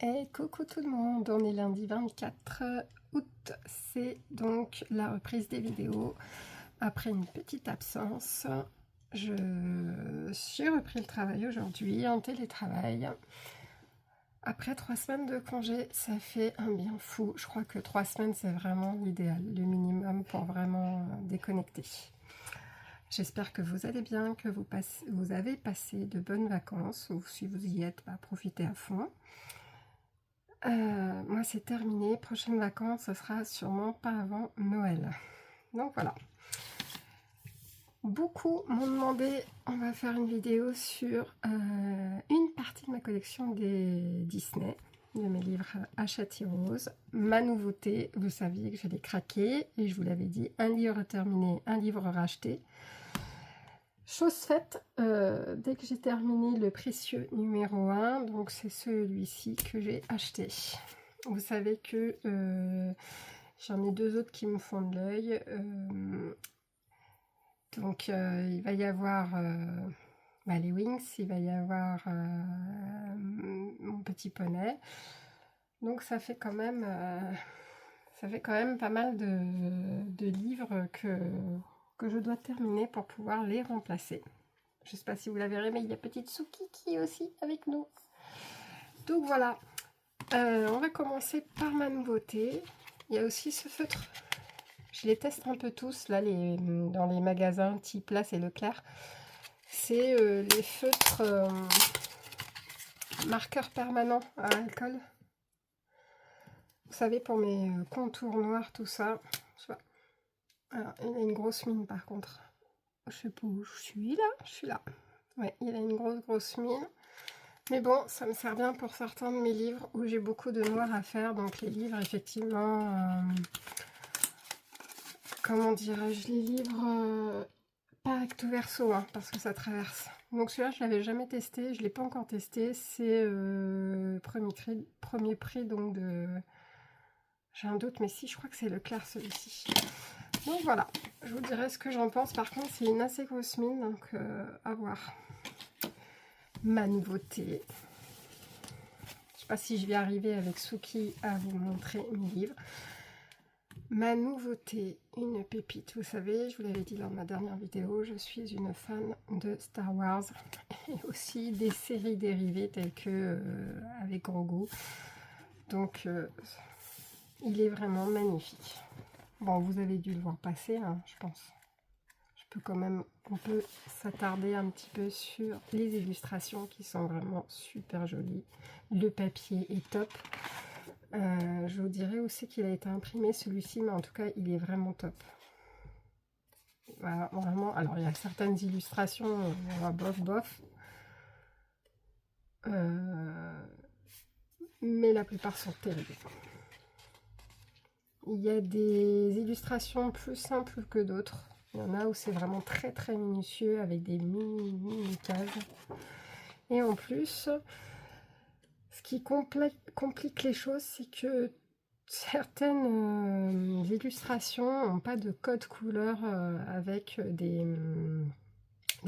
Et coucou tout le monde, on est lundi 24 août, c'est donc la reprise des vidéos. Après une petite absence, j'ai repris le travail aujourd'hui en télétravail. Après 3 semaines de congé, ça fait un bien fou. Je crois que 3 semaines c'est vraiment l'idéal, le minimum pour vraiment déconnecter. J'espère que vous allez bien, que vous avez passé de bonnes vacances, ou si vous y êtes, profitez à fond. Moi c'est terminé, prochaines vacances ce sera sûrement pas avant Noël, donc voilà. Beaucoup m'ont demandé, on va faire une vidéo sur une partie de ma collection des Disney, de mes livres Hachette Heroes. Ma nouveauté, vous saviez que j'allais craquer et je vous l'avais dit, un livre terminé, un livre racheté. Chose faite, dès que j'ai terminé le précieux numéro 1, donc c'est celui-ci que j'ai acheté. Vous savez que j'en ai 2 autres qui me font de l'œil. Donc il va y avoir les Wings, il va y avoir mon petit poney. Donc ça fait quand même pas mal de livres que je dois terminer pour pouvoir les remplacer. Je ne sais pas si vous la verrez, mais il y a petite Suki qui est aussi avec nous. Donc voilà, on va commencer par ma nouveauté. Il y a aussi ce feutre. Je les teste un peu tous, là, dans les magasins type Place et Leclerc. C'est les feutres marqueurs permanents à alcool. Vous savez, pour mes contours noirs, tout ça. Alors, il a une grosse mine par contre. Je sais pas où je suis là. Je suis là. Ouais, il a une grosse mine. Mais bon, ça me sert bien pour certains de mes livres où j'ai beaucoup de noir à faire. Donc les livres, effectivement, comment dirais-je, les livres pas recto verso, hein, parce que ça traverse. Donc celui-là, je l'avais jamais testé. Je ne l'ai pas encore testé. C'est premier prix, donc de... J'ai un doute, mais si, je crois que c'est Leclerc celui-ci. Donc voilà, je vous dirai ce que j'en pense. Par contre, c'est une assez grosse mine, donc à voir. Ma nouveauté. Je ne sais pas si je vais arriver avec Suki à vous montrer mes livres. Ma nouveauté, une pépite. Vous savez, je vous l'avais dit dans ma dernière vidéo, je suis une fan de Star Wars et aussi des séries dérivées telles que avec Grogu. Donc, il est vraiment magnifique. Bon, vous avez dû le voir passer, hein, je pense. On peut s'attarder un petit peu sur les illustrations qui sont vraiment super jolies. Le papier est top. Je vous dirai aussi qu'il a été imprimé celui-ci, mais en tout cas, il est vraiment top. Voilà, vraiment. Alors, il y a certaines illustrations, bof. Mais la plupart sont terribles. Il y a des illustrations plus simples que d'autres. Il y en a où c'est vraiment très minutieux avec des mini cases. Et en plus, ce qui complique les choses, c'est que certaines illustrations n'ont pas de code couleur avec des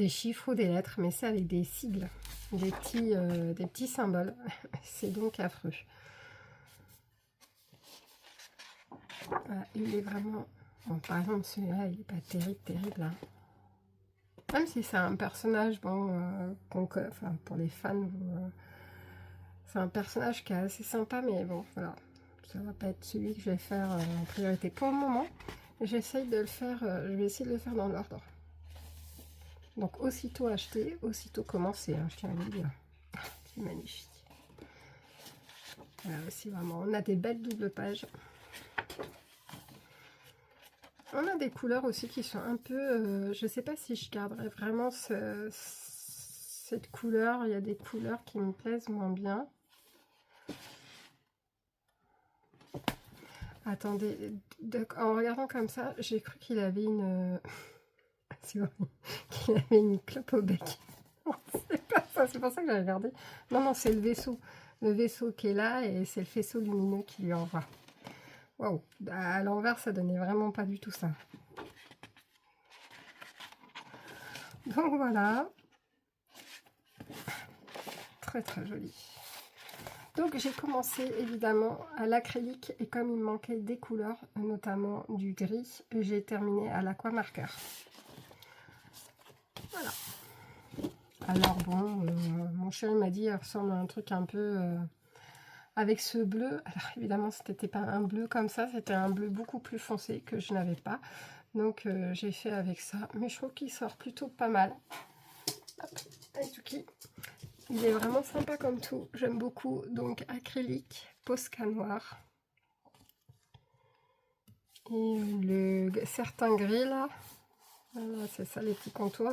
chiffres ou des lettres, mais c'est avec des sigles, des petits symboles. C'est donc affreux. Voilà, il est vraiment... Bon, par exemple, celui-là, il n'est pas terrible. Hein. Même si c'est un personnage, enfin, pour les fans, c'est un personnage qui est assez sympa, mais bon, voilà. Ça va pas être celui que je vais faire en priorité pour le moment. J'essaye de le faire, je vais essayer de le faire dans l'ordre. Donc, aussitôt acheté, aussitôt commencé, hein, je tiens à vous le dire. C'est magnifique. Voilà aussi, vraiment, on a des belles doubles pages. On a des couleurs aussi qui sont un peu... je sais pas si je garderai vraiment cette couleur. Il y a des couleurs qui me plaisent moins bien. Attendez, en regardant comme ça, j'ai cru qu'il avait une... qu'il avait une clope au bec. C'est pas ça, c'est pour ça que j'ai regardé. Non, c'est le vaisseau. Le vaisseau qui est là et c'est le faisceau lumineux qui lui envoie. Waouh, à l'envers, ça donnait vraiment pas du tout ça. Donc voilà. Très joli. Donc j'ai commencé évidemment à l'acrylique et comme il me manquait des couleurs, notamment du gris, j'ai terminé à l'aquamarqueur. Voilà. Alors bon, mon chéri m'a dit, elle ressemble à un truc un peu avec ce bleu. Alors évidemment, c'était pas un bleu comme ça, c'était un bleu beaucoup plus foncé que je n'avais pas. Donc j'ai fait avec ça, mais je trouve qu'il sort plutôt pas mal. Hop, Aïtuki. Il est vraiment sympa comme tout, j'aime beaucoup. Donc acrylique, Posca noir. Et certains gris là, voilà, c'est ça les petits contours.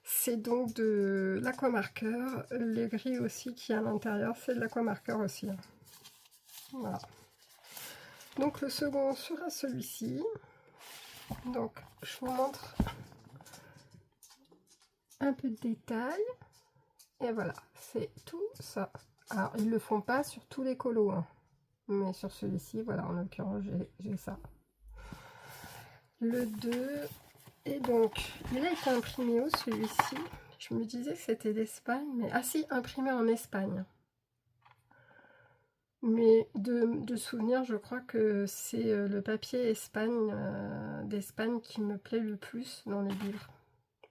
C'est donc de l'aquamarqueur. Le gris aussi qui est à l'intérieur, c'est de l'aquamarqueur aussi. Voilà. Donc le second sera celui-ci. Donc je vous montre un peu de détails. Et voilà, c'est tout ça. Alors ils le font pas sur tous les colos, hein. Mais sur celui-ci, voilà, en l'occurrence j'ai ça. Le 2, et donc il a été imprimé où celui-ci? Je me disais que c'était d'Espagne, mais ah si, imprimé en Espagne. Mais de souvenir, je crois que c'est le papier d'Espagne qui me plaît le plus dans les livres.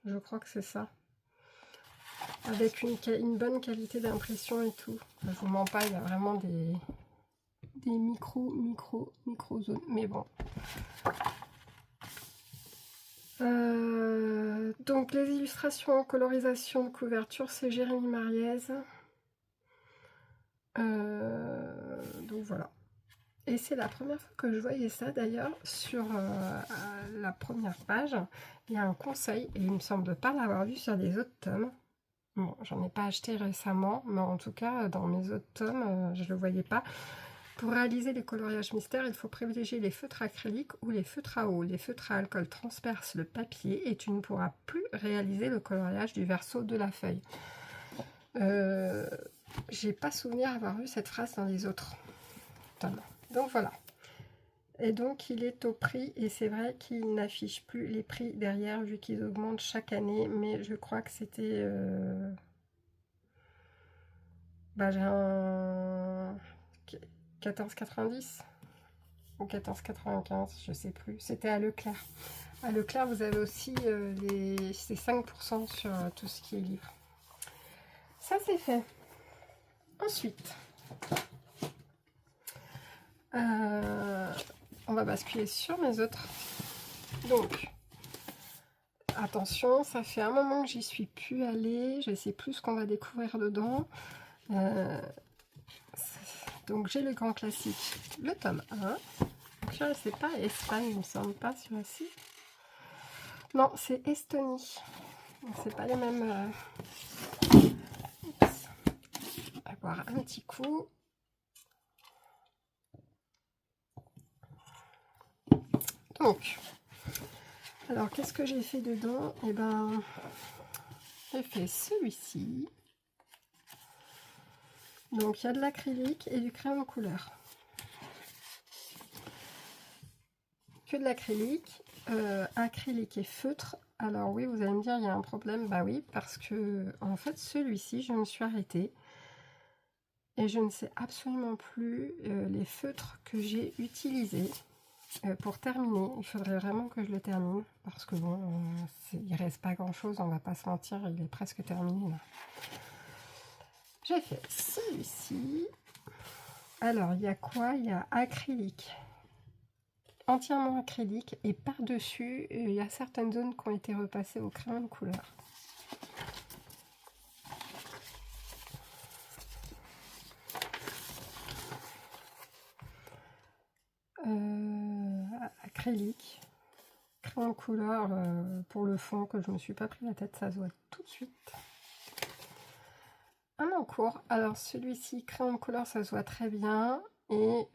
Je crois que c'est ça. Avec une bonne qualité d'impression et tout. Je vous mens pas, il y a vraiment des micro zones. Mais bon. Donc les illustrations, colorisation de couverture, c'est Jérémy Mariez. Donc voilà. Et c'est la première fois que je voyais ça d'ailleurs sur la première page. Il y a un conseil, et il me semble pas l'avoir vu sur les autres tomes. Bon, j'en ai pas acheté récemment, mais en tout cas dans mes autres tomes, je le voyais pas. Pour réaliser les coloriages mystères, il faut privilégier les feutres acryliques ou les feutres à eau. Les feutres à alcool transpercent le papier et tu ne pourras plus réaliser le coloriage du verso de la feuille. J'ai pas souvenir avoir vu cette phrase dans les autres tomes. Donc voilà. Et donc il est au prix, et c'est vrai qu'il n'affiche plus les prix derrière vu qu'ils augmentent chaque année, mais je crois que c'était... j'ai un 14,90 ou 14,95, je sais plus. C'était à Leclerc. À Leclerc, vous avez aussi c'est 5% sur tout ce qui est livre. Ça, c'est fait. Ensuite, on va basculer sur mes autres. Donc, attention, ça fait un moment que j'y suis plus allée. Je sais plus ce qu'on va découvrir dedans. Donc, j'ai le grand classique, le tome 1. Je ne sais pas, Espagne, il me semble pas celui-ci. Non, c'est Estonie. C'est pas les mêmes. Oups. On va boire un petit coup. Donc, alors qu'est-ce que j'ai fait dedans? Eh ben, j'ai fait celui-ci. Donc, il y a de l'acrylique et du crayon couleur. Que de l'acrylique, acrylique et feutre. Alors oui, vous allez me dire, il y a un problème. Bah oui, parce que en fait, celui-ci, je me suis arrêtée. Et je ne sais absolument plus les feutres que j'ai utilisés. Pour terminer, il faudrait vraiment que je le termine. Parce que bon, il reste pas grand-chose, on va pas se mentir, il est presque terminé là. J'ai fait celui-ci. Alors, il y a quoi? Il y a acrylique. Entièrement acrylique. Et par-dessus, il y a certaines zones qui ont été repassées au crayon de couleur. Acrylique. Crayon de couleur pour le fond, que je me suis pas pris la tête, ça se voit tout de suite. Un en cours. Alors celui-ci, crayon de couleur, ça se voit très bien. Et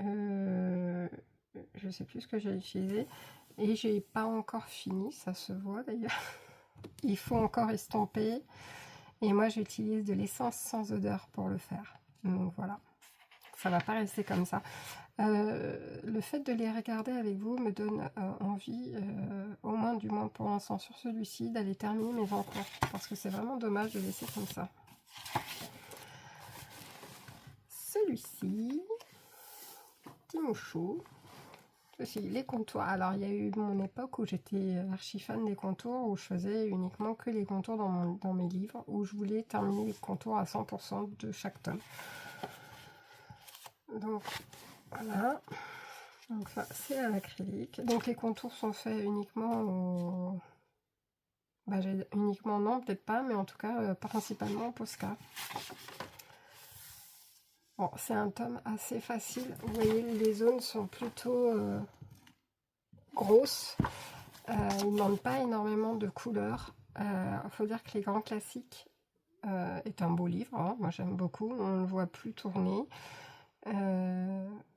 je sais plus ce que j'ai utilisé. Et j'ai pas encore fini, ça se voit d'ailleurs. Il faut encore estomper. Et moi j'utilise de l'essence sans odeur pour le faire. Donc voilà. Ça va pas rester comme ça. Le fait de les regarder avec vous me donne envie, au moins du moins pour l'instant sur celui-ci, d'aller terminer mes encours. Parce que c'est vraiment dommage de laisser comme ça. celui-ci, Timouchou. Aussi, les contours. Alors, il y a eu mon époque où j'étais archi fan des contours, où je faisais uniquement que les contours dans mes livres, où je voulais terminer les contours à 100% de chaque tome. Donc, voilà. Donc, ça, c'est à l'acrylique. Donc, les contours sont faits uniquement au... Bah, uniquement, non, peut-être pas, mais en tout cas, principalement au Posca. Bon, c'est un tome assez facile. Vous voyez, les zones sont plutôt grosses. Ils ne demandent pas énormément de couleurs. Il faut dire que Les Grands Classiques est un beau livre. Hein. Moi, j'aime beaucoup. On ne le voit plus tourner.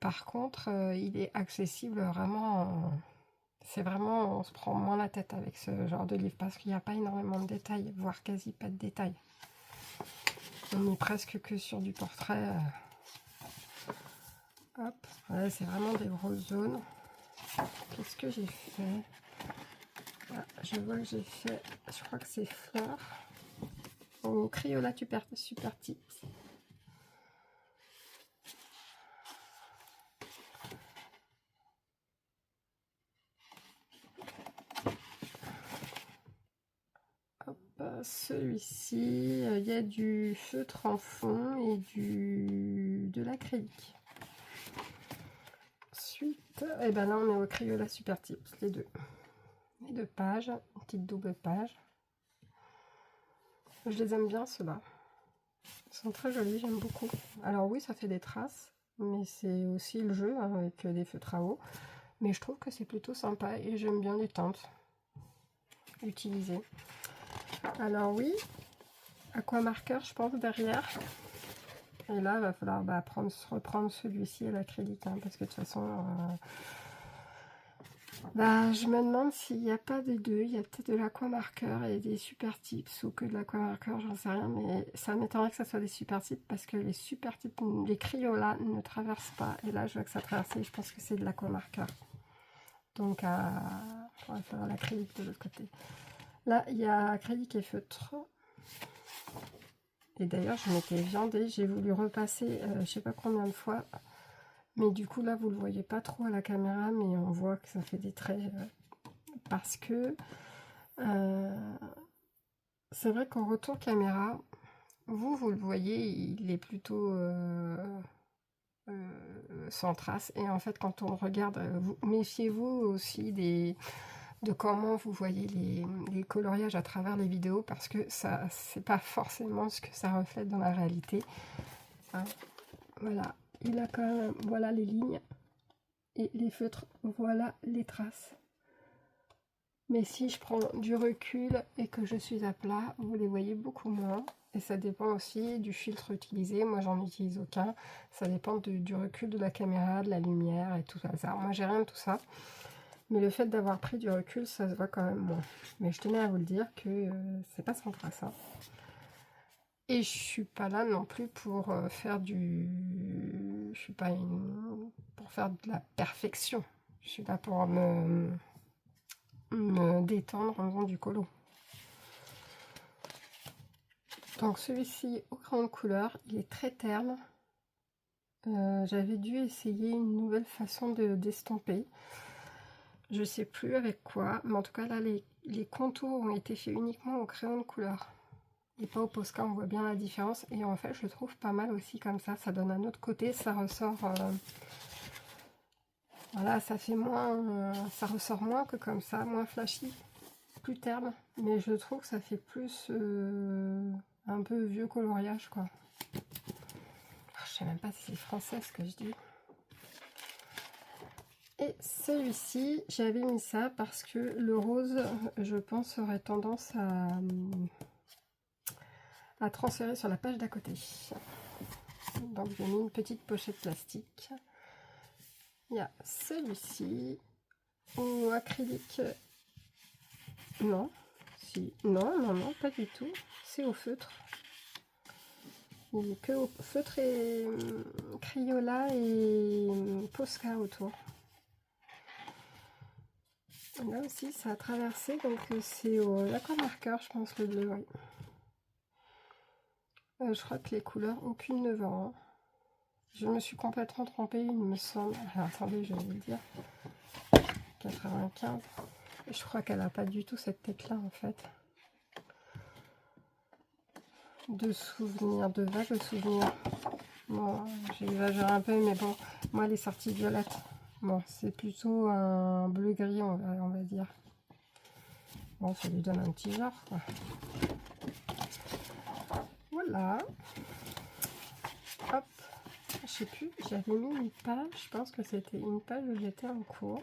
Par contre, il est accessible vraiment... C'est vraiment... On se prend moins la tête avec ce genre de livre parce qu'il n'y a pas énormément de détails, voire quasi pas de détails. On est presque que sur du portrait... Hop, ouais, c'est vraiment des grosses zones. Qu'est-ce que j'ai fait? Je vois que j'ai fait, je crois que c'est Fleur au Crayola Super Tips. Celui-ci, il y a du feutre en fond et de l'acrylique. Ensuite, et ben là on est au Crayola Super Tips, les deux pages, une petite double page. Je les aime bien ceux-là. Ils sont très jolis, j'aime beaucoup. Alors oui, ça fait des traces, mais c'est aussi le jeu hein, avec des feutres à eau. Mais je trouve que c'est plutôt sympa et j'aime bien les teintes utilisées. Alors oui, aquamarqueur je pense derrière. Et là, il va falloir reprendre celui-ci à l'acrylique, hein, parce que de toute façon, je me demande s'il n'y a pas des deux. Il y a peut-être de l'aquamarqueur et des super tips, ou que de l'aquamarqueur, j'en sais rien, mais ça m'étonnerait que ça soit des super tips, parce que les super tips, les Crayola ne traversent pas. Et là, je vois que ça traverse, je pense que c'est de l'aquamarqueur. Donc, il va falloir l'acrylique de l'autre côté. Là, il y a acrylique et feutre. Et d'ailleurs, je m'étais viandée, j'ai voulu repasser, je sais pas combien de fois. Mais du coup, là, vous le voyez pas trop à la caméra, mais on voit que ça fait des traits. Parce que c'est vrai qu'en retour caméra, vous le voyez, il est plutôt sans trace. Et en fait, quand on regarde, méfiez-vous aussi de comment vous voyez les coloriages à travers les vidéos, parce que ça, c'est pas forcément ce que ça reflète dans la réalité. Hein, voilà, il a quand même, voilà les lignes et les feutres, voilà les traces. Mais si je prends du recul et que je suis à plat, vous les voyez beaucoup moins. Et ça dépend aussi du filtre utilisé. Moi, j'en utilise aucun. Ça dépend du recul de la caméra, de la lumière et tout ça. Moi, j'ai rien de tout ça. Mais le fait d'avoir pris du recul, ça se voit quand même moins. Mais je tenais à vous le dire que c'est pas sans trace. Hein. Et je suis pas là non plus pour faire je suis pas pour faire de la perfection. Je suis là pour me détendre en faisant du colo. Donc celui-ci au crayon de couleur, il est très terne. J'avais dû essayer une nouvelle façon d'estomper. Je sais plus avec quoi, mais en tout cas là les contours ont été faits uniquement au crayon de couleur. Et pas au Posca, on voit bien la différence. Et en fait je le trouve pas mal aussi comme ça donne un autre côté, ça ressort... voilà, ça fait moins... ça ressort moins que comme ça, moins flashy, plus terne. Mais je trouve que ça fait plus... un peu vieux coloriage quoi. Je sais même pas si c'est français ce que je dis. Et celui-ci, j'avais mis ça parce que le rose, je pense, aurait tendance à transférer sur la page d'à côté. Donc j'ai mis une petite pochette plastique. Il y a celui-ci au acrylique. Non, si, non, pas du tout. C'est au feutre. Il n'y a que au feutre et Crayola et Posca autour. Là aussi, ça a traversé, donc c'est au aquamarqueur, je pense, le bleu, oui. Je crois que les couleurs, aucune ne vend. Hein. Je me suis complètement trompée, il me semble. Alors, attendez, je vais vous le dire. 95. Je crois qu'elle n'a pas du tout cette tête-là, en fait. De souvenirs, de vagues souvenirs. Bon, j'exagère un peu, mais bon, moi, les sorties violettes. Bon, c'est plutôt un bleu-gris, on va dire. Bon, ça lui donne un petit genre, quoi. Voilà. Hop. Je sais plus, j'avais mis une page. Je pense que c'était une page où j'étais en cours.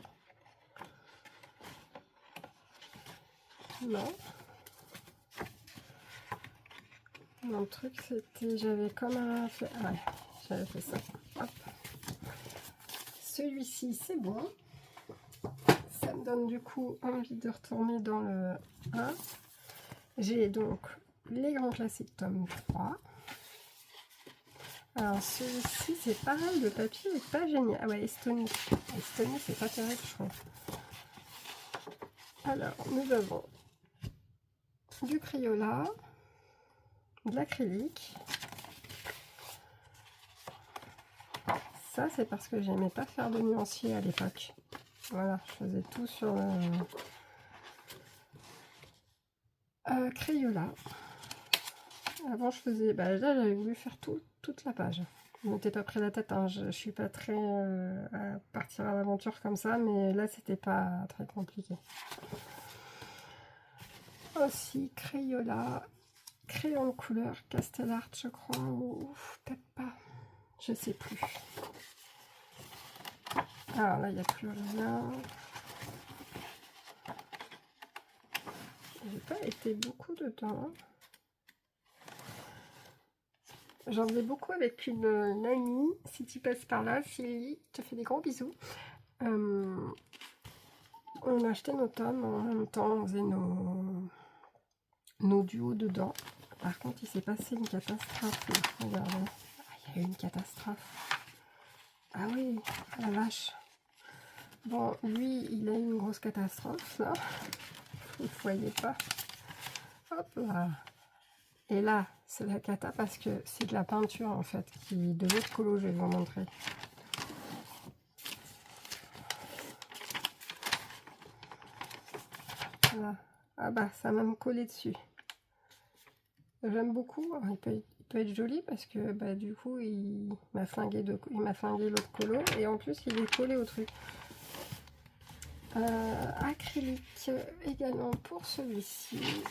Non. Mon truc, c'était... J'avais comme un... Ah ouais, j'avais fait ça. Hop. Celui-ci, c'est bon. Ça me donne du coup envie de retourner dans le 1. J'ai donc les grands classiques tome 3. Alors celui-ci, c'est pareil, le papier est pas génial. Ah ouais, Estonie. Estonie, c'est pas terrible, je trouve. Alors, nous avons du Crayola, de l'acrylique. Ça, c'est parce que j'aimais pas faire de nuancier à l'époque. Voilà, je faisais tout sur le Crayola. Avant, je faisais... Bah, là, j'avais voulu faire toute la page. Je m'étais pas pris la tête, hein. Je suis pas très à partir à l'aventure comme ça, mais là, c'était pas très compliqué. Aussi, Crayola, crayon de couleur, Castellart, je crois, ou peut-être pas, je sais plus. Alors là, il n'y a plus rien. J'ai pas été beaucoup dedans. J'en faisais beaucoup avec une amie. Si tu passes par là, Sylvie, je te fais des gros bisous. On achetait nos tomes en même temps, on faisait nos duos dedans. Par contre, il s'est passé une catastrophe. Regardez, il y a eu une catastrophe. Ah oui, la vache. Bon, lui, il a eu une grosse catastrophe, là. Vous ne voyez pas. Hop là. Et là, c'est la cata parce que c'est de la peinture, en fait, qui de l'autre colo, je vais vous montrer. Voilà. Ah bah, ça m'a même collé dessus. J'aime beaucoup. Alors, il peut être joli parce que, bah, du coup, il m'a flingué l'autre colo. Et en plus, il est collé au truc. Acrylique également pour celui-ci.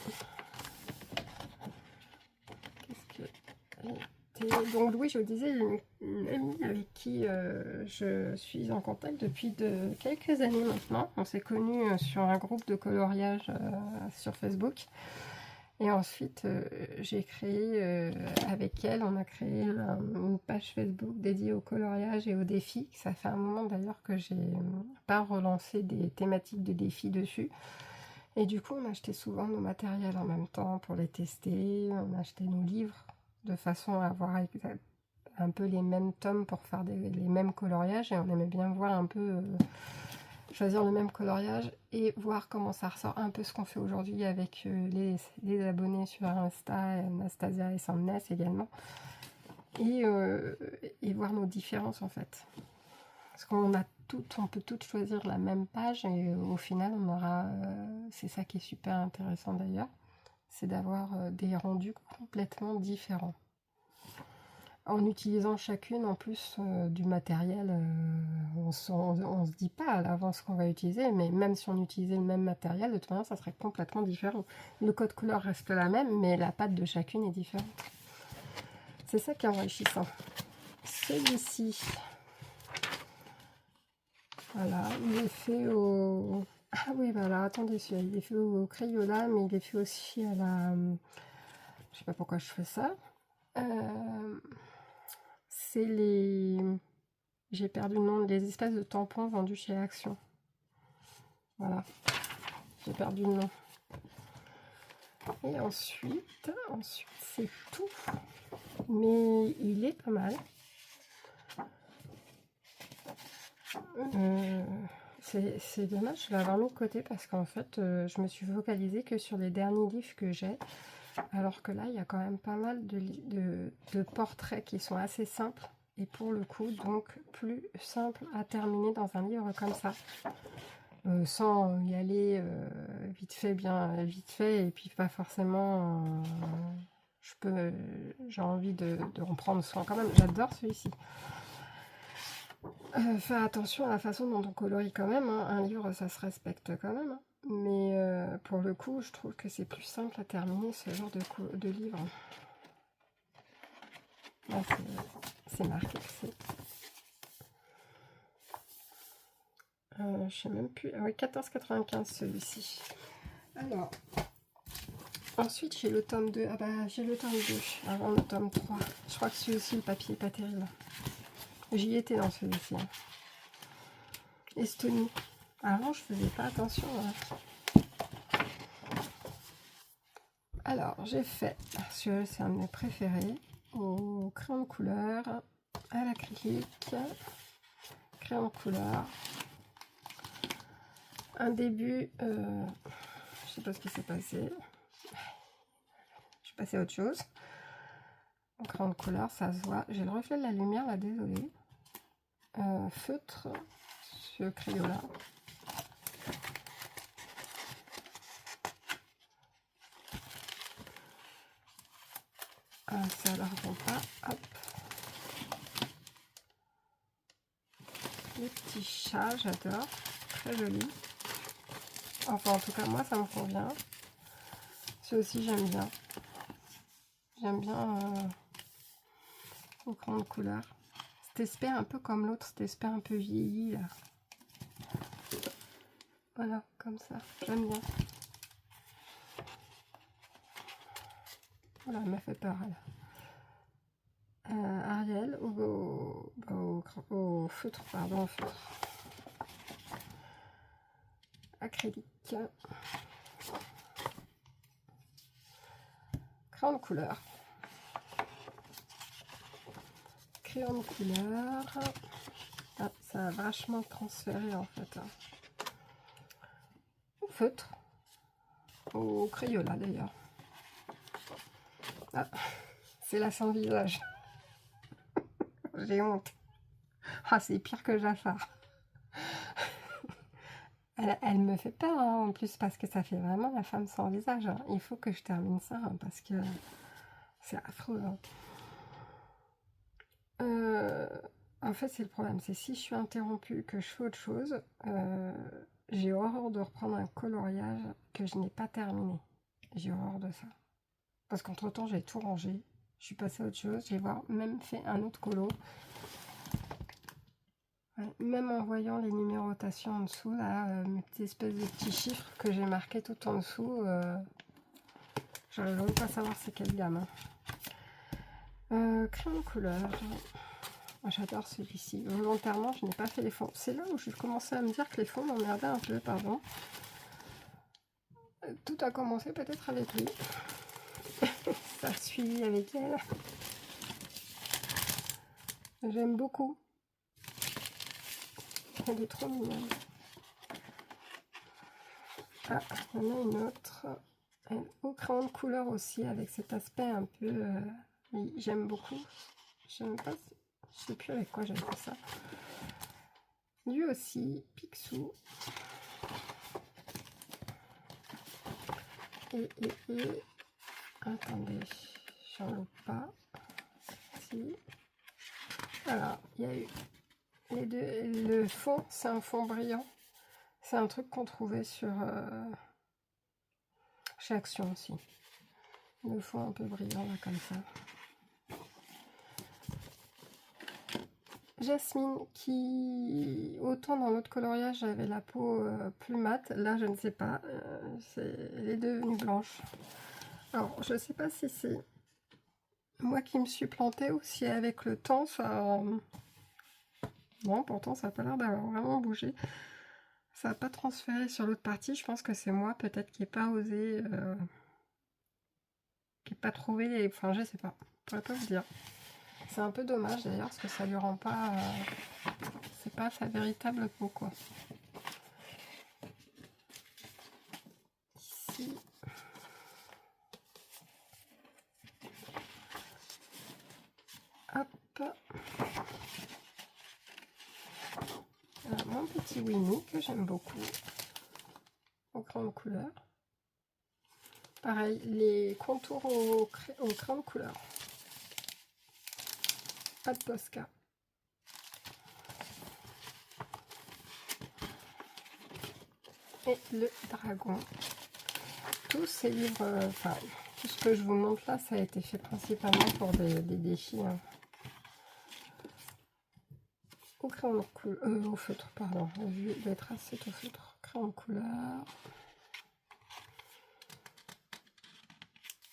Donc oui, je vous disais, une amie avec qui je suis en contact depuis quelques années maintenant. On s'est connus sur un groupe de coloriage sur Facebook. Et ensuite, j'ai créé avec elle, on a créé une page Facebook dédiée au coloriage et aux défis. Ça fait un moment d'ailleurs que j'ai pas relancé des thématiques de défis dessus. Et du coup, on achetait souvent nos matériels en même temps pour les tester. On achetait nos livres de façon à avoir un peu les mêmes tomes pour faire les mêmes coloriages. Et on aimait bien voir un peu... choisir le même coloriage et voir comment ça ressort, un peu ce qu'on fait aujourd'hui avec les abonnés sur Insta, Anastasia et Sandness également, et voir nos différences en fait, parce on peut toutes choisir la même page et au final on aura, c'est ça qui est super intéressant d'ailleurs, c'est d'avoir des rendus complètement différents. En utilisant chacune en plus du matériel, on se dit pas à l'avance qu'on va utiliser, mais même si on utilisait le même matériel, de toute manière, ça serait complètement différent. Le code couleur reste la même, mais la pâte de chacune est différente. C'est ça qui est enrichissant. Celui-ci, voilà, il est fait au... Ah oui, voilà, attendez, celui-là, il est fait au Crayola, mais il est fait aussi à la... Je sais pas pourquoi je fais ça. C'est les... J'ai perdu le nom, des espèces de tampons vendus chez Action. Voilà, j'ai perdu le nom. Et ensuite c'est tout. Mais il est pas mal. C'est dommage, je vais l'avoir mis de côté parce qu'en fait, je me suis focalisée que sur les derniers livres que j'ai. Alors que là, il y a quand même pas mal de portraits qui sont assez simples. et pour le coup donc plus simple à terminer dans un livre comme ça, sans y aller vite fait, bien vite fait, et puis pas forcément j'ai envie de en prendre soin quand même. J'adore celui-ci. Faire attention à la façon dont on colorie quand même, hein. Un livre ça se respecte quand même, hein. Mais pour le coup je trouve que c'est plus simple à terminer ce genre de livre. Là c'est marqué que c'est... je sais même plus... Ah oui, 14,95 celui-ci. Alors, ensuite j'ai le tome 2. Ah bah j'ai le tome 2 avant le tome 3. Je crois que celui-ci le papier est pas terrible. J'y étais dans celui-ci, hein. Estonie. Avant je faisais pas attention, hein. Alors j'ai fait, celui-là c'est un de mes préférés, au crayon de couleur, à l'acrylique, crayon de couleur. Un début, je sais pas ce qui s'est passé. Je suis passée à autre chose. En crayon de couleur, ça se voit. J'ai le reflet de la lumière là, désolé. Feutre, ce crayon-là. Ça ne revend pas. Hop. Les petits chats, j'adore. Très joli. Enfin, en tout cas, moi, ça me convient. Celui aussi, j'aime bien. J'aime bien au crayon de couleur. Cet aspect un peu comme l'autre, cet aspect un peu vieilli, là. Voilà, comme ça. J'aime bien. Voilà, elle m'a fait peur, elle. Ariel au feutre, pardon, au feutre. Acrylique. Crayon de couleur. Crayon de couleur. Ah, ça a vachement transféré en fait. Au feutre. Au crayola d'ailleurs. Ah, c'est là sans visage. J'ai honte. Ah, c'est pire que Jafar. Elle me fait peur, hein, en plus, parce que ça fait vraiment la femme sans visage, hein. Il faut que je termine ça, hein, parce que c'est affreux, hein. En fait, c'est le problème. C'est si je suis interrompue, que je fais autre chose, j'ai horreur de reprendre un coloriage que je n'ai pas terminé. J'ai horreur de ça. Parce qu'entre-temps, j'ai tout rangé. Je suis passée à autre chose. J'ai même fait un autre colo. Ouais, même en voyant les numérotations en dessous, là, mes petites espèces de petits chiffres que j'ai marqués tout en dessous, j'arrive même pas à savoir c'est quelle gamme, hein. Crayon de couleur. J'adore celui-ci. Volontairement, je n'ai pas fait les fonds. C'est là où j'ai commencé à me dire que les fonds m'emmerdaient un peu, pardon. Tout a commencé peut-être avec lui. Ça a suivi avec elle. J'aime beaucoup. Elle est trop mignonne. Ah, il y en a une autre. Au crayon de couleur aussi, avec cet aspect un peu... j'aime beaucoup. Je ne sais pas si... Je sais plus avec quoi j'avais fait ça. Lui aussi, Picsou. Et... Attendez, j'en loupe pas. Si. Voilà, il y a eu les deux. Le fond, c'est un fond brillant. C'est un truc qu'on trouvait sur chez Action aussi. Le fond un peu brillant, là, comme ça. Jasmine, qui, autant dans l'autre coloriage, j'avais la peau plus mate. Là, je ne sais pas. Elle est devenue blanche. Alors, je ne sais pas si c'est moi qui me suis plantée ou si avec le temps, ça... Non, pourtant, ça n'a pas l'air d'avoir vraiment bougé. Ça n'a pas transféré sur l'autre partie. Je pense que c'est moi, peut-être, qui n'ai pas osé... qui n'ai pas trouvé... Enfin, je sais pas. Je pourrais pas vous dire. C'est un peu dommage, d'ailleurs, parce que ça lui rend pas... c'est pas sa véritable peau, quoi. Ici... Hop. petit Winnie que j'aime beaucoup au crayon de couleur. Pareil, les contours au crayon de couleur. Pas de Posca. Et le dragon. Tous ces livres, enfin, tout ce que je vous montre là, ça a été fait principalement pour des défis. Hein. Au crayon de couleur, au feutre, pardon. Vu les traces, c'est au feutre. Crayon de couleur.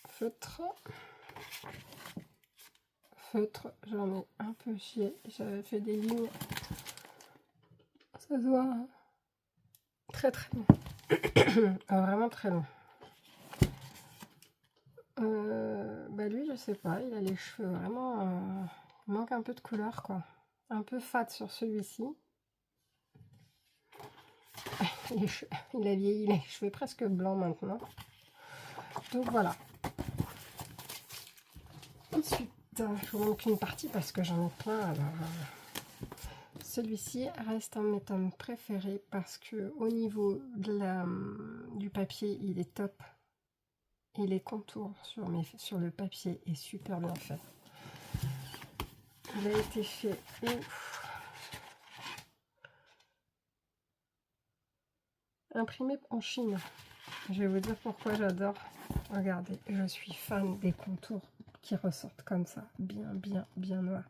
Feutre. Feutre, j'en ai un peu chié. J'avais fait des lignes. Ça se voit. Hein. Très très long. Vraiment très long. Bah lui, je sais pas. Il a les cheveux vraiment... il manque un peu de couleur, quoi. Un peu fade sur celui-ci. Il a vieilli, il a les cheveux presque blancs maintenant. Donc voilà. Ensuite, je vous montre qu'une partie parce que j'en ai plein. Alors, celui-ci reste un de mes tomes préférés parce que au niveau du papier, il est top. Et les contours sur le papier est super bien fait. Il a été fait imprimé en Chine. Je vais vous dire pourquoi j'adore. Regardez, je suis fan des contours qui ressortent comme ça, bien noirs.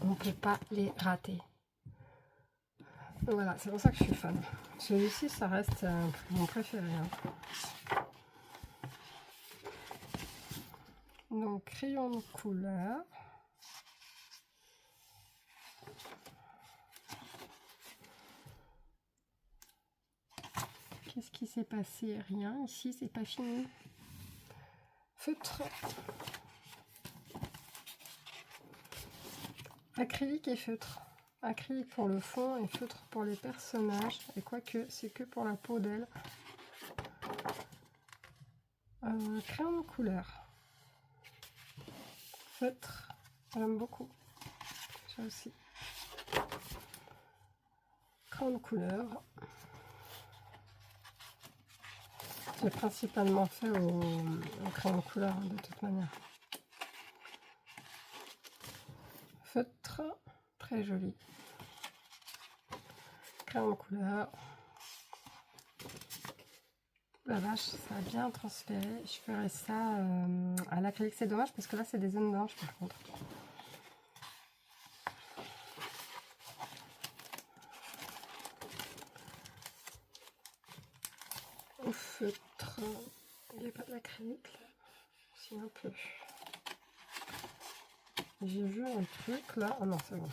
On ne peut pas les rater. Voilà, c'est pour ça que je suis fan. Celui-ci, ça reste mon préféré. Hein. Donc, crayon de couleur. Qu'est-ce qui s'est passé? Rien. Ici, c'est pas fini. Feutre. Acrylique et feutre. Acrylique pour le fond et feutre pour les personnages. Et quoique, c'est que pour la peau d'elle. Crayon de couleur. Feutre. J'aime beaucoup. Ça aussi. Crayon de couleur. C'est principalement fait au crayon de couleur de toute manière. Feutre. Très joli. Crayon de couleur. La vache, ça a bien transféré. Je ferai ça à l'acrylique. C'est dommage parce que là, c'est des zones blanches par contre. Au feutre. Il n'y a pas d'acrylique là. Si, un peu. J'ai vu un truc là. Oh non, c'est bon.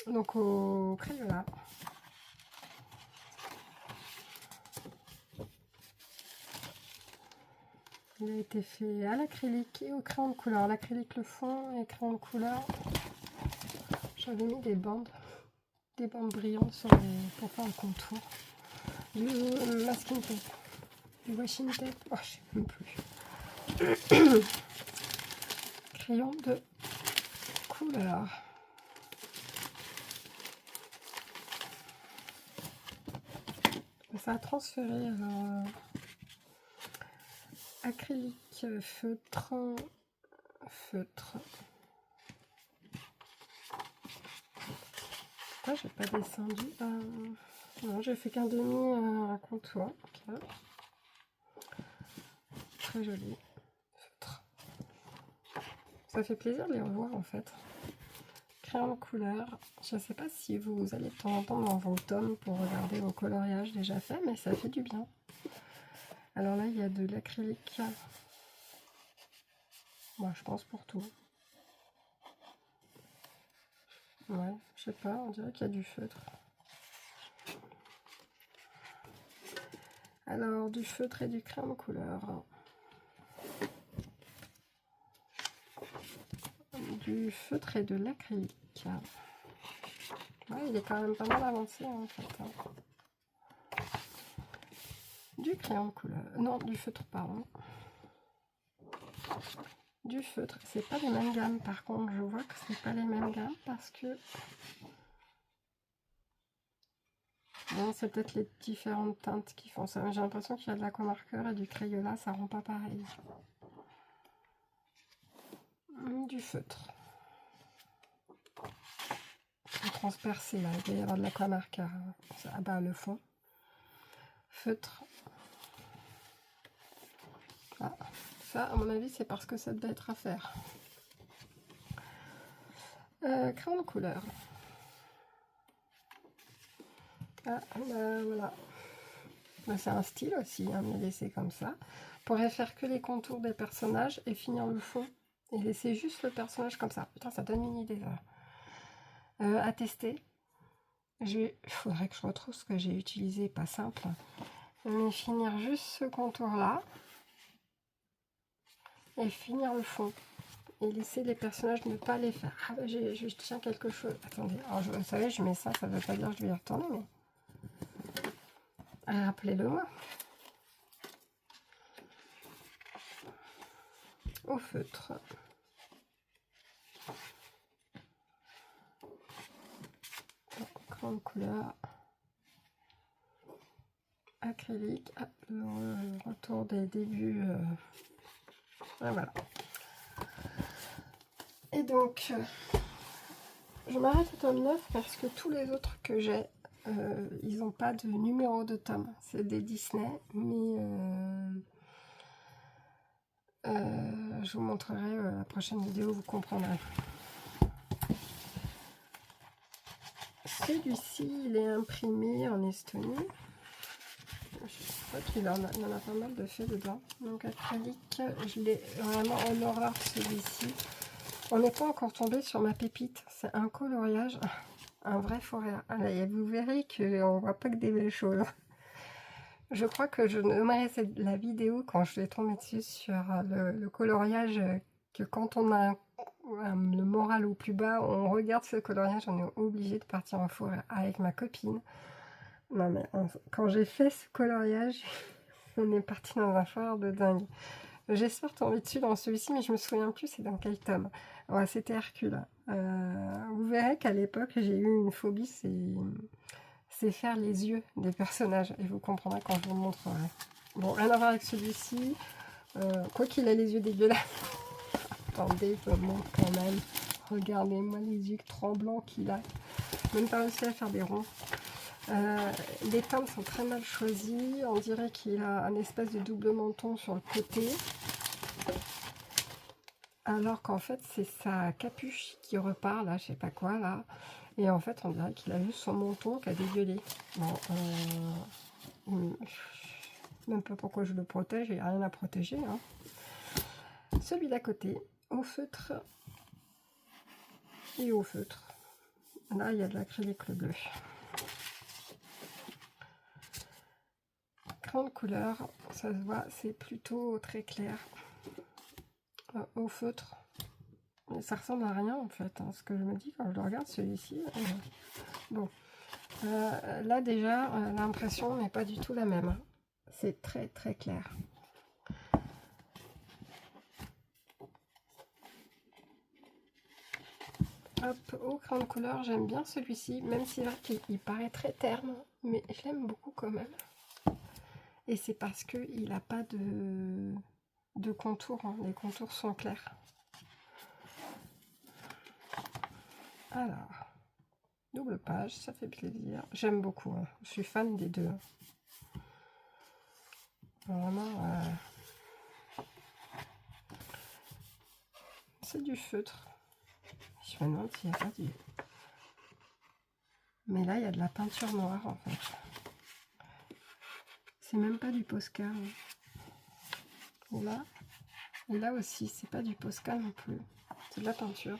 Donc au crayon. Il a été fait à l'acrylique et au crayon de couleur. L'acrylique le fond et crayon de couleur. J'avais mis des bandes brillantes pour faire le contour. Du masking tape, du washing tape. Oh, je sais même plus. Crayon de couleur. Ça a transféré alors. Acrylique, feutre. Pourquoi j'ai pas descendu non, j'ai fait qu'un demi contour. Okay. Très joli. Feutre. Ça fait plaisir de les revoir en fait. Crayon de couleur. Je ne sais pas si vous allez de temps en temps dans vos tomes pour regarder vos coloriages déjà faits, mais ça fait du bien. Alors là, il y a de l'acrylique. Moi, je pense pour tout. Ouais, je sais pas, on dirait qu'il y a du feutre. Alors, du feutre et du crayon de couleur. Du feutre et de l'acrylique. Ouais, il est quand même pas mal avancé en fait. Du crayon de couleur. Non, du feutre, pardon. Du feutre. C'est pas les mêmes gammes par contre. Je vois que c'est pas les mêmes gammes parce que Bon, c'est peut-être les différentes teintes qui font ça. J'ai l'impression qu'il y a de l'aquamarqueur et du Crayola, ça rend pas pareil. Du feutre. Transpercé, là, il doit y avoir de l'aquamarqueur. Ah bah, le fond. Feutre. Ah, ça, à mon avis, c'est parce que ça devait être à faire. Crayon de couleur. Ah, bah, voilà. Bah, c'est un style aussi, hein, de les laisser comme ça. On pourrait faire que les contours des personnages et finir le fond. Et laisser juste le personnage comme ça. Putain, ça donne une idée, là. À tester. Il faudrait que je retrouve ce que j'ai utilisé, pas simple. Mais finir juste ce contour-là. Et finir le fond. Et laisser les personnages ne pas les faire. Ah bah, je tiens quelque chose. Attendez, alors, vous savez, je mets ça, ça veut pas dire que je vais y retourner, mais... Rappelez-le-moi. Au feutre. Grande couleur. Acrylique. Ah, le retour des débuts. Ah, voilà. Et donc, je m'arrête au tome 9 parce que tous les autres que j'ai, ils n'ont pas de numéro de tome. C'est des Disney, mais je vous montrerai la prochaine vidéo, vous comprendrez. Celui-ci, il est imprimé en Estonie. Je crois qu'il en a pas mal de faits dedans. Donc acrylique, je l'ai vraiment en horreur celui-ci. On n'est pas encore tombé sur ma pépite. C'est un coloriage, un vrai forêt. Vous verrez qu'on voit pas que des belles choses. Je crois que je nommerai la vidéo quand je vais tomber dessus sur le coloriage, que quand on a le moral au plus bas, on regarde ce coloriage, on est obligé de partir en forêt avec ma copine. Non mais quand j'ai fait ce coloriage, on est parti dans un foire de dingue. J'espère tomber dessus dans celui-ci, mais je me souviens plus c'est dans quel tome. Ouais, c'était Hercule. Vous verrez qu'à l'époque, j'ai eu une phobie, c'est faire les yeux des personnages. Et vous comprendrez quand je vous montrerai. Bon, rien à voir avec celui-ci. Quoi qu'il ait les yeux dégueulasses. Attendez, je vous montre quand même. Regardez-moi les yeux tremblants qu'il a. Même pas réussi à faire des ronds. Les teintes sont très mal choisies. On dirait qu'il a un espèce de double menton sur le côté. Alors qu'en fait, c'est sa capuche qui repart, là, je sais pas quoi, là. Et en fait, on dirait qu'il a juste son menton qui a dégueulé. Bon, même pas pourquoi je le protège, il n'y a rien à protéger. Hein. Celui d'à côté, au feutre et au feutre. Là, il y a de l'acrylique le bleu. Grande couleur, ça se voit, c'est plutôt très clair. Au feutre, mais ça ressemble à rien en fait. Hein, ce que je me dis quand je le regarde, celui-ci. Bon, là déjà, l'impression n'est pas du tout la même. C'est très très clair. Hop, au crayon de couleur, j'aime bien celui-ci, même si il paraît très terne, mais je l'aime beaucoup quand même. Et c'est parce qu'il n'a pas de contours, hein. Les contours sont clairs. Alors, double page, ça fait plaisir. J'aime beaucoup, hein. Je suis fan des deux. Vraiment, c'est du feutre. Je me demande s'il n'y a pas du... Mais là, il y a de la peinture noire, en fait. C'est même pas du Posca. Hein. Et là aussi, c'est pas du Posca non plus. C'est de la peinture.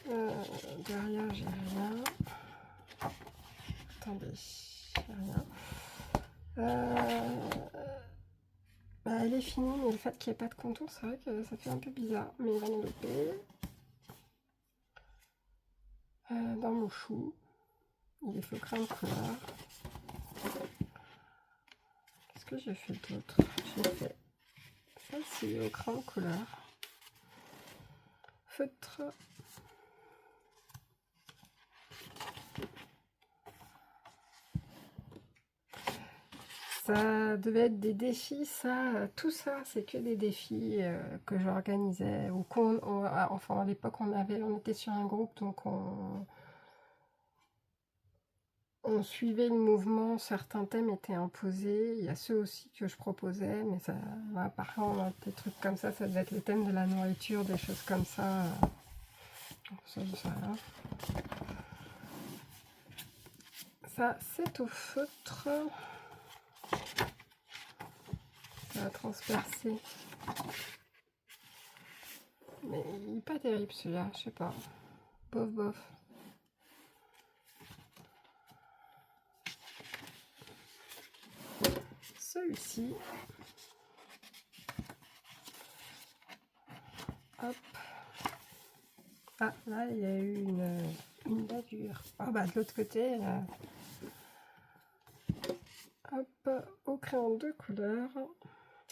Derrière, j'ai rien. Attendez, j'ai rien. Elle est finie, mais le fait qu'il n'y ait pas de contour, c'est vrai que ça fait un peu bizarre. Mais il va nous louper. Dans mon chou, il est fait au crayon de couleur. Qu'est-ce que j'ai fait d'autre? J'ai fait celle-ci au crayon de couleur. Feutre. Ça devait être des défis, ça, tout ça, c'est que des défis que j'organisais, ou enfin à l'époque on était sur un groupe, donc on suivait le mouvement, certains thèmes étaient imposés, il y a ceux aussi que je proposais, mais ça, voilà, par contre, des trucs comme ça devait être le thème de la nourriture, des choses comme ça, ça je sais rien. Ça, c'est au feutre. Ça va transpercer. Mais il n'est pas terrible celui-là, je sais pas. Bof, bof. Celui-ci. Hop. Ah, là, il y a eu une bavure. Ah, bah, de l'autre côté, hop, au crayon de couleur.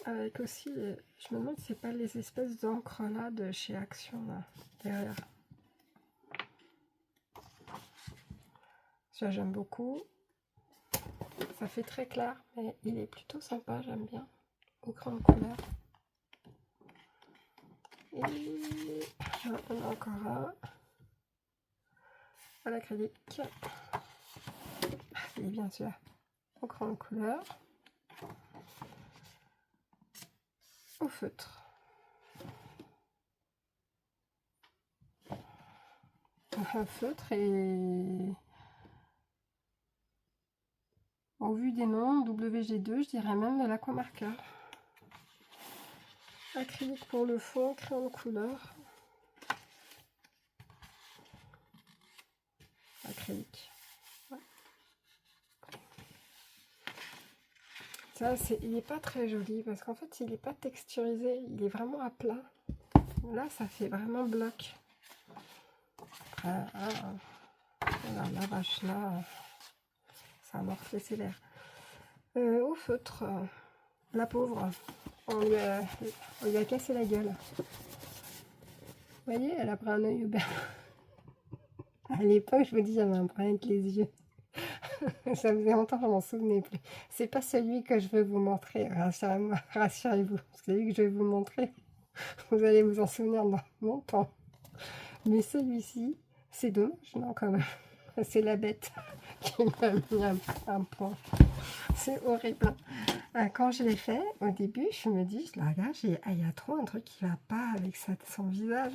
Avec aussi, je me demande si c'est pas les espèces d'encre là de chez Action, là, derrière. Ça, j'aime beaucoup. Ça fait très clair, mais il est plutôt sympa, j'aime bien. Au crayon de couleur. Et on a encore un. À l'acrylique. Il est bien celui-là. Au crayon de couleur. Au feutre. Un feutre et au vu des noms, WG2, je dirais même de l'aquamarqueur. Acrylique pour le fond, crayon de couleur. Acrylique. Ouais. Ça, il n'est pas très joli parce qu'en fait, il n'est pas texturisé, il est vraiment à plat. Là, ça fait vraiment bloc. Voilà, la vache là, ça a morflé sévère. Au feutre, la pauvre, on lui a cassé la gueule. Vous voyez, elle a pris un œil ouvert. À l'époque, je vous dis, j'avais un problème avec les yeux. Ça faisait longtemps, je m'en souvenais plus. C'est pas celui que je veux vous montrer, rassurez-vous. Celui que je vais vous montrer, vous allez vous en souvenir dans longtemps. Mais celui-ci, c'est dommage, non, quand même. C'est la bête qui m'a mis un point. C'est horrible. Quand je l'ai fait, au début, je me dis, je la regarde, il y a trop un truc qui va pas avec son visage.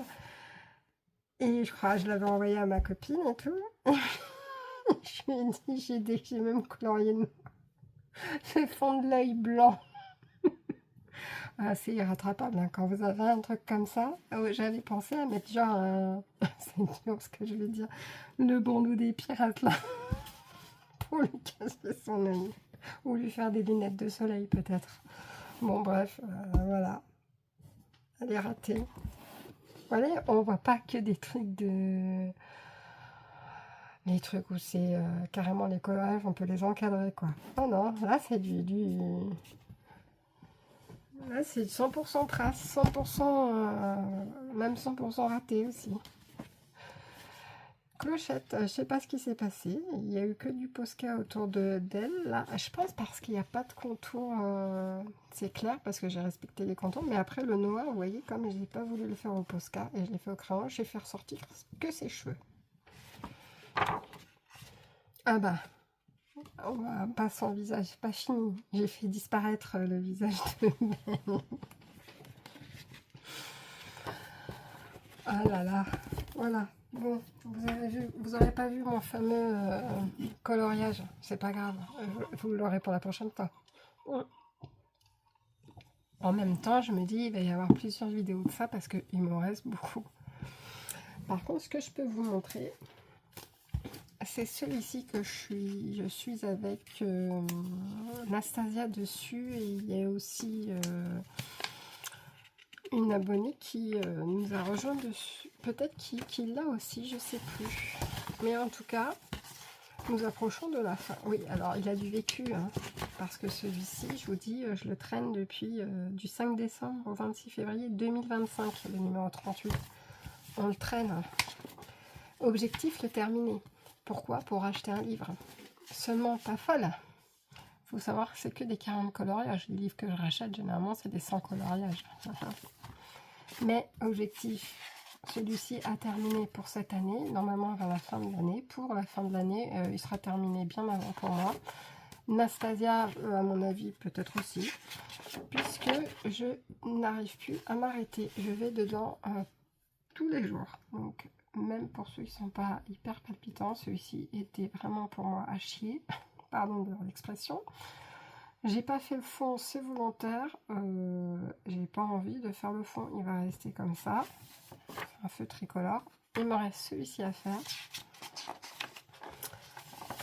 Et je crois que je l'avais envoyé à ma copine et tout. Je lui ai dit, j'ai même colorié le fond de l'œil blanc. Ah, c'est irrattrapable, hein. Quand vous avez un truc comme ça, j'avais pensé à mettre genre c'est dur ce que je vais dire, le bandeau des pirates là, pour lui cacher son œil, ou lui faire des lunettes de soleil peut-être. Bon bref, voilà, elle est ratée. Voilà, on voit pas que des trucs de... Les trucs où c'est carrément les coloriages, on peut les encadrer quoi. Oh non, là c'est là c'est 100% trace, 100%, même 100% raté aussi. Clochette, je sais pas ce qui s'est passé, il n'y a eu que du Posca autour d'elle, là, je pense parce qu'il n'y a pas de contour, c'est clair, parce que j'ai respecté les contours, mais après le noir, vous voyez, comme je n'ai pas voulu le faire au Posca, et je l'ai fait au crayon, j'ai fait ressortir que ses cheveux. Ah bah, on va pas son visage, pas fini, j'ai fait disparaître le visage de Ben. Ah là là, voilà. Bon, vous n'aurez pas vu mon fameux coloriage, c'est pas grave, vous l'aurez pour la prochaine fois. En même temps, je me dis, il va y avoir plusieurs vidéos de ça parce qu'il me reste beaucoup. Par contre, ce que je peux vous montrer, c'est celui-ci que je suis avec Nastasia dessus, et il y a aussi une abonnée qui nous a rejoint dessus. Peut-être qu'il l'a aussi, je sais plus. Mais en tout cas, nous approchons de la fin. Oui, alors il a du vécu, hein, parce que celui-ci, je vous dis, je le traîne depuis du 5 décembre au 26 février 2025, le numéro 38. On le traîne. Objectif, le terminer. Pourquoi? Pour acheter un livre. Seulement pas folle. faut savoir que c'est que des carrés de coloriage. Les livres que je rachète, généralement, c'est des sans coloriage. Mais objectif, celui-ci a terminé pour cette année, normalement avant la fin de l'année. Pour la fin de l'année, il sera terminé bien avant pour moi. Nastasia, à mon avis, peut-être aussi, puisque je n'arrive plus à m'arrêter. Je vais dedans tous les jours. Donc, même pour ceux qui ne sont pas hyper palpitants, celui-ci était vraiment pour moi à chier. Pardon de l'expression. J'ai pas fait le fond, c'est volontaire. J'ai pas envie de faire le fond, il va rester comme ça. Un feu tricolore. Il me reste celui-ci à faire.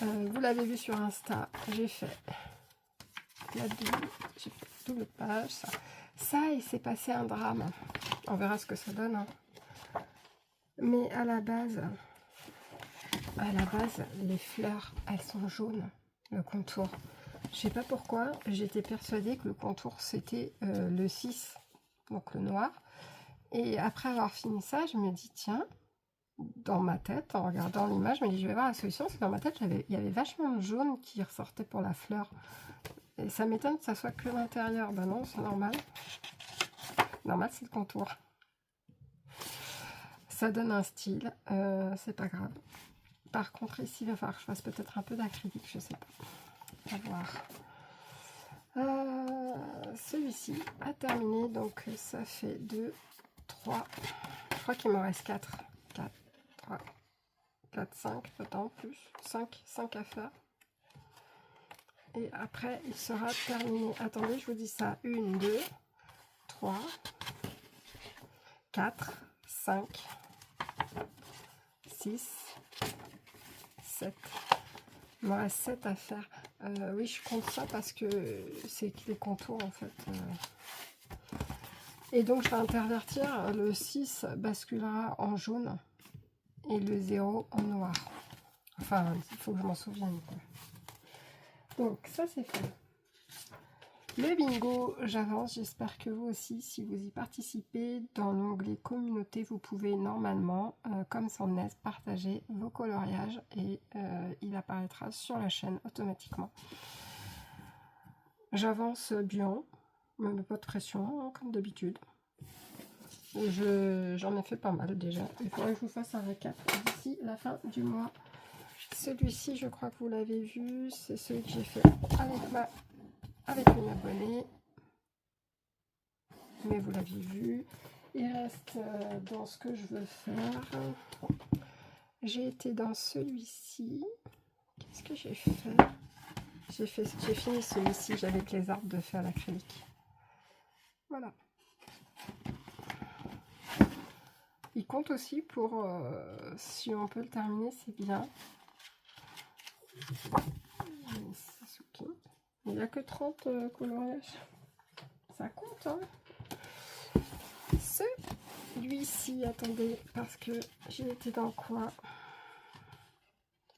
Vous l'avez vu sur Insta, j'ai fait double page. Ça, il s'est passé un drame. On verra ce que ça donne. Hein. Mais à la base, les fleurs, elles sont jaunes, le contour. Je sais pas pourquoi, j'étais persuadée que le contour c'était le 6, donc le noir. Et après avoir fini ça, je me dis tiens, dans ma tête, en regardant l'image, je me dis je vais voir la solution, parce que dans ma tête, il y avait vachement de jaune qui ressortait pour la fleur. Et ça m'étonne que ça soit que l'intérieur. Ben non, c'est normal. Normal, c'est le contour. Ça donne un style, c'est pas grave. Par contre, ici, il va falloir que je fasse peut-être un peu d'acrylique, je sais pas. À voir. Celui-ci a terminé, donc ça fait 2, 3, je crois qu'il me reste 4, 4, 3, 4, 5, peut-être en plus, 5 à faire. Et après, il sera terminé. Attendez, je vous dis ça. 1, 2, 3, 4, 5, 6, 7. Il me reste 7 à faire. Oui, je compte ça parce que c'est les contours en fait. Et donc, je vais intervertir. Le 6 basculera en jaune et le 0 en noir. Enfin, il faut que je m'en souvienne. Quoi. Donc, ça, c'est fait. Le bingo, j'avance. J'espère que vous aussi, si vous y participez, dans l'onglet communauté, vous pouvez normalement, comme son aise, partager vos coloriages et il apparaîtra sur la chaîne automatiquement. J'avance bien, mais pas de pression, hein, comme d'habitude. J'en ai fait pas mal déjà. Il faudrait que je vous fasse un récap d'ici la fin du mois. Celui-ci, je crois que vous l'avez vu, c'est celui que j'ai fait avec une abonnée. Mais vous l'aviez vu. Il reste dans ce que je veux faire. J'ai été dans celui-ci. Qu'est-ce que j'ai fait? J'ai fini celui-ci. J'avais que les arbres de faire l'acrylique. Voilà. Il compte aussi pour, si on peut le terminer, c'est bien. Il n'y a que 30 coloriages. Ça compte, hein. Celui-ci, attendez, parce que j'ai été dans quoi?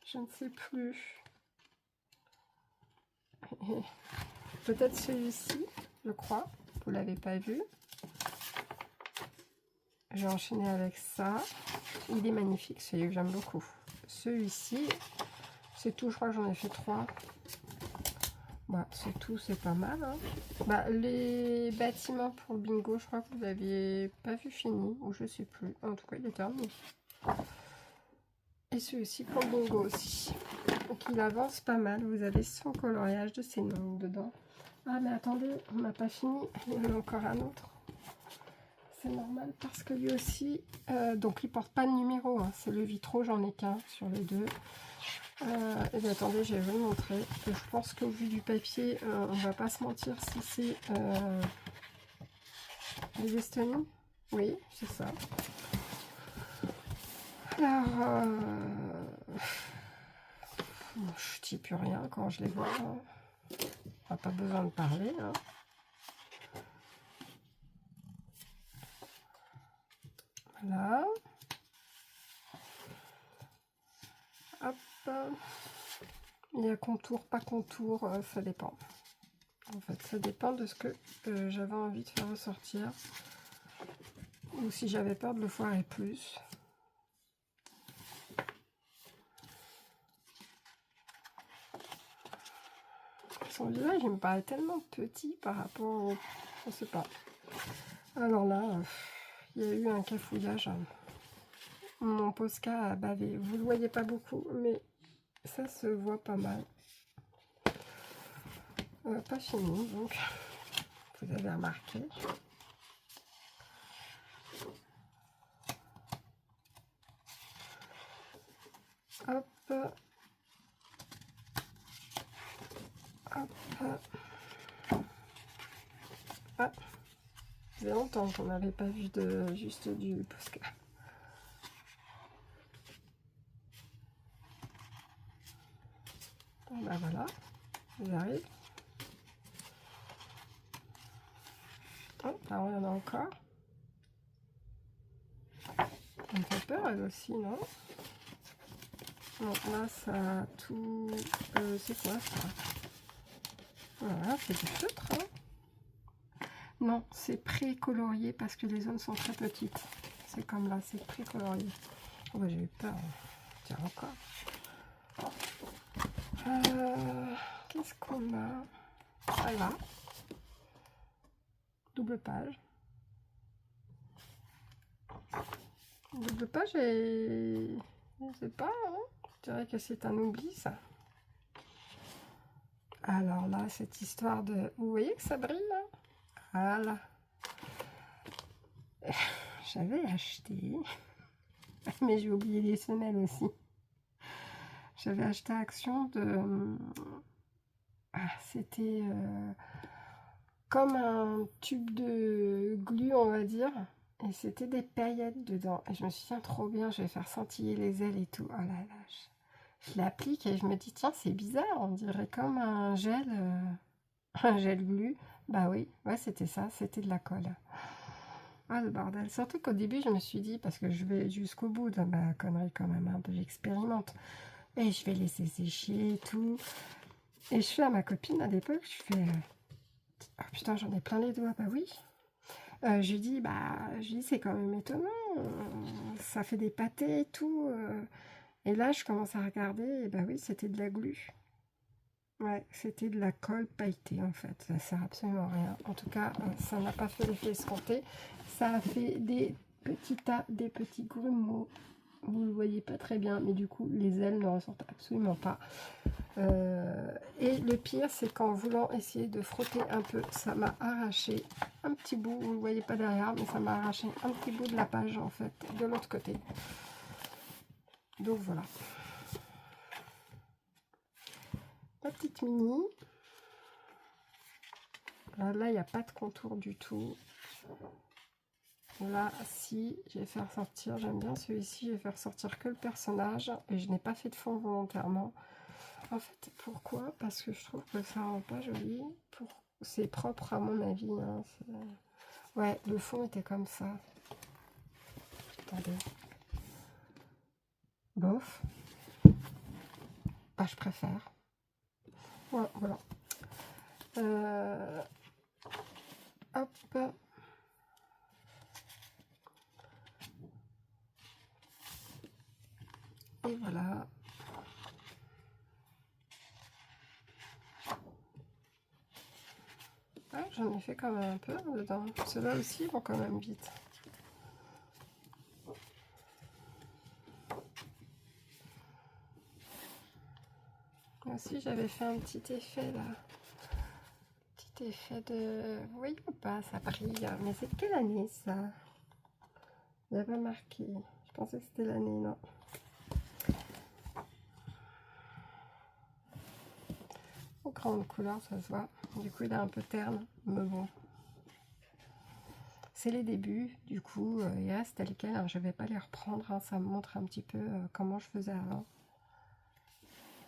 Je ne sais plus. Peut-être celui-ci, je crois. Vous l'avez pas vu. J'ai enchaîné avec ça. Il est magnifique, celui que j'aime beaucoup. Celui-ci, c'est tout. Je crois que j'en ai fait 3. Bah, c'est tout, c'est pas mal. Hein. Bah, les bâtiments pour le bingo, je crois que vous n'aviez pas vu fini, ou je sais plus. En tout cas, il est terminé. Et celui-ci pour le bingo aussi. Donc, il avance pas mal. Vous avez son coloriage de ces noms dedans. Ah, mais attendez, on n'a pas fini. Il y en a encore un autre. C'est normal parce que lui aussi, donc il porte pas de numéro. Hein. C'est le vitraux, j'en ai qu'un sur les deux. Et bien, attendez, je vais vous le montrer. Je pense qu'au vu du papier, on va pas se mentir si c'est les Estonie. Oui, c'est ça. Alors, je dis plus rien quand je les vois. Hein. On n'a pas besoin de parler. Hein. Voilà. Hop. Il y a contour, pas contour, ça dépend. En fait, ça dépend de ce que j'avais envie de faire ressortir. Ou si j'avais peur de le foirer plus. son visage, il me paraît tellement petit par rapport au... Je sais pas. Alors là, il y a eu un cafouillage. Mon Posca a bavé. Vous le voyez pas beaucoup, mais ça se voit pas mal. Pas fini, donc vous avez remarqué. Hop. Hop. Ah. Ça faisait longtemps qu'on n'avait pas vu de juste du Posca. Bon, ben voilà, j'arrive. Oh, là on en a encore. Ça me fait peur elle aussi, non? Bon, là ça a tout... c'est quoi ça? Voilà, c'est du feutre. Hein. Non, c'est pré-colorié parce que les zones sont très petites. C'est comme là, c'est pré-colorié. Oh, bah, j'ai eu peur. Tiens, encore. Qu'est-ce qu'on a? Voilà. Double page. Double page et... Je sais pas, hein, je dirais que c'est un oubli, ça. Alors là, cette histoire de... Vous voyez que ça brille, là? Voilà. J'avais acheté... Mais j'ai oublié les semelles aussi. J'avais acheté Action de... Ah, c'était comme un tube de glu, on va dire. Et c'était des paillettes dedans. Et je me suis dit, tiens, trop bien, je vais faire scintiller les ailes et tout. Oh là là, je l'applique et je me dis, tiens, c'est bizarre, on dirait comme un gel, un gel glu. Bah oui, ouais, c'était ça, c'était de la colle. Ah, le bordel. Surtout qu'au début, je me suis dit, parce que je vais jusqu'au bout de ma connerie quand même, un peu, j'expérimente. Et je vais laisser sécher et tout. Et je fais à ma copine à l'époque, je fais... Ah putain, j'en ai plein les doigts, bah oui. Je lui dis, c'est quand même étonnant, ça fait des pâtés et tout. Et là, je commence à regarder, et bah oui, c'était de la glu. Ouais, c'était de la colle pailletée en fait, ça sert absolument à rien. En tout cas, ça n'a pas fait l'effet escompté. Ça a fait des petits tas, des petits grumeaux. Vous le voyez pas très bien, mais du coup, les ailes ne ressortent absolument pas. Et le pire, c'est qu'en voulant essayer de frotter un peu, ça m'a arraché un petit bout, vous ne le voyez pas derrière, mais ça m'a arraché un petit bout de la page en fait, de l'autre côté. Donc voilà. La petite mini. Là, il n'y a pas de contour du tout. Là, si, je vais faire sortir, j'aime bien celui-ci, je vais faire sortir que le personnage, et je n'ai pas fait de fond volontairement. En fait, pourquoi? Parce que je trouve que ça rend pas joli. C'est propre à mon avis. Hein. Ouais, le fond était comme ça. Attendez. Bof. Bah, je préfère. Ouais, voilà. Hop. Et voilà. Ouais, j'en ai fait quand même un peu dedans. Ceux-là aussi vont quand même vite. Aussi, j'avais fait un petit effet là. Petit effet de... Vous voyez ou pas, ça brille. Mais c'est quelle année ça? Il n'y a pas marqué. Je pensais que c'était l'année, non. Au grande couleur, ça se voit. Du coup, il est un peu terne, mais bon. C'est les débuts, du coup, il reste tel quel. Hein, je ne vais pas les reprendre, hein, ça me montre un petit peu comment je faisais avant.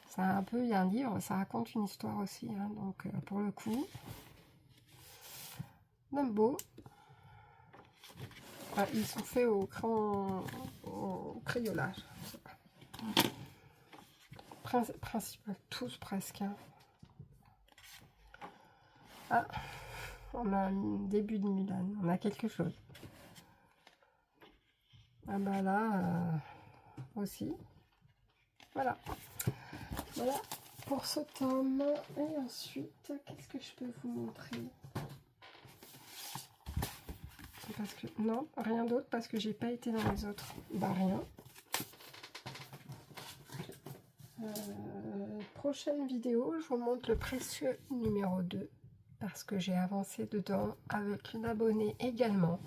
Ça a un peu, il y a un livre, ça raconte une histoire aussi, hein, donc pour le coup, beau. Ah, ils sont faits au crayon, au crayonnage. Principal, tous presque. Hein. Ah, on a un début de Mulan, on a quelque chose. Ah bah là aussi. Voilà. Voilà pour ce tome. Et ensuite, qu'est-ce que je peux vous montrer? Parce que non, rien d'autre parce que j'ai pas été dans les autres. Bah rien. Prochaine vidéo, je vous montre le précieux numéro 2 parce que j'ai avancé dedans avec une abonnée également.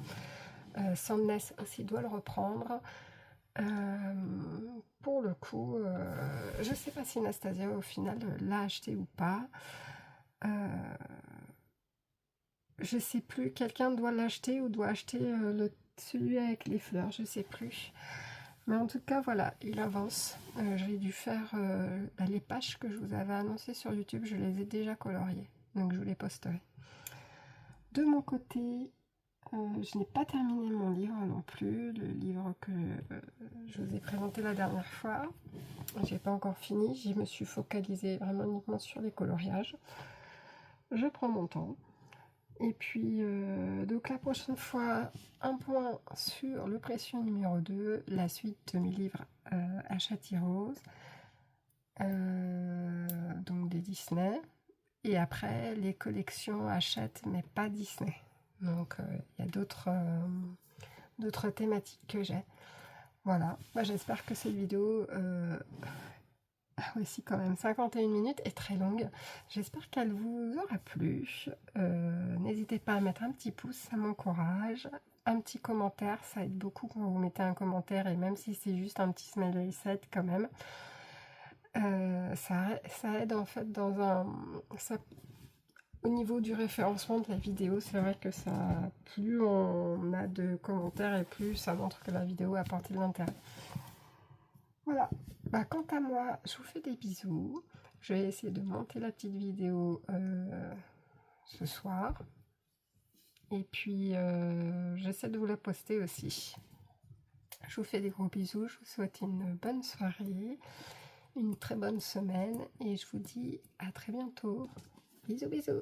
Sandness aussi doit le reprendre. Pour le coup, je sais pas si Anastasia au final l'a acheté ou pas. Je sais plus, quelqu'un doit l'acheter ou doit acheter celui avec les fleurs, je sais plus. Mais en tout cas, voilà, il avance. J'ai dû faire les pages que je vous avais annoncées sur YouTube, je les ai déjà coloriées. Donc je vous les posterai. De mon côté, je n'ai pas terminé mon livre non plus. Le livre que je vous ai présenté la dernière fois. J'ai pas encore fini. Je me suis focalisée vraiment uniquement sur les coloriages. Je prends mon temps. Et puis, donc la prochaine fois, un point sur le précieux numéro 2, la suite de mes livres Hachette Heroes, donc des Disney, et après les collections Hachette, mais pas Disney. Donc il y a d'autres thématiques que j'ai. Voilà, bah, j'espère que cette vidéo... aussi quand même 51 minutes et très longue. J'espère qu'elle vous aura plu. N'hésitez pas à mettre un petit pouce, ça m'encourage. Un petit commentaire, ça aide beaucoup quand vous mettez un commentaire et même si c'est juste un petit smiley set quand même. Ça aide en fait dans au niveau du référencement de la vidéo, c'est vrai que plus on a de commentaires et plus ça montre que la vidéo a apporté de l'intérêt. Voilà, bah, quant à moi, je vous fais des bisous. Je vais essayer de monter la petite vidéo ce soir. Et puis, j'essaie de vous la poster aussi. Je vous fais des gros bisous. Je vous souhaite une bonne soirée, une très bonne semaine. Et je vous dis à très bientôt. Bisous, bisous.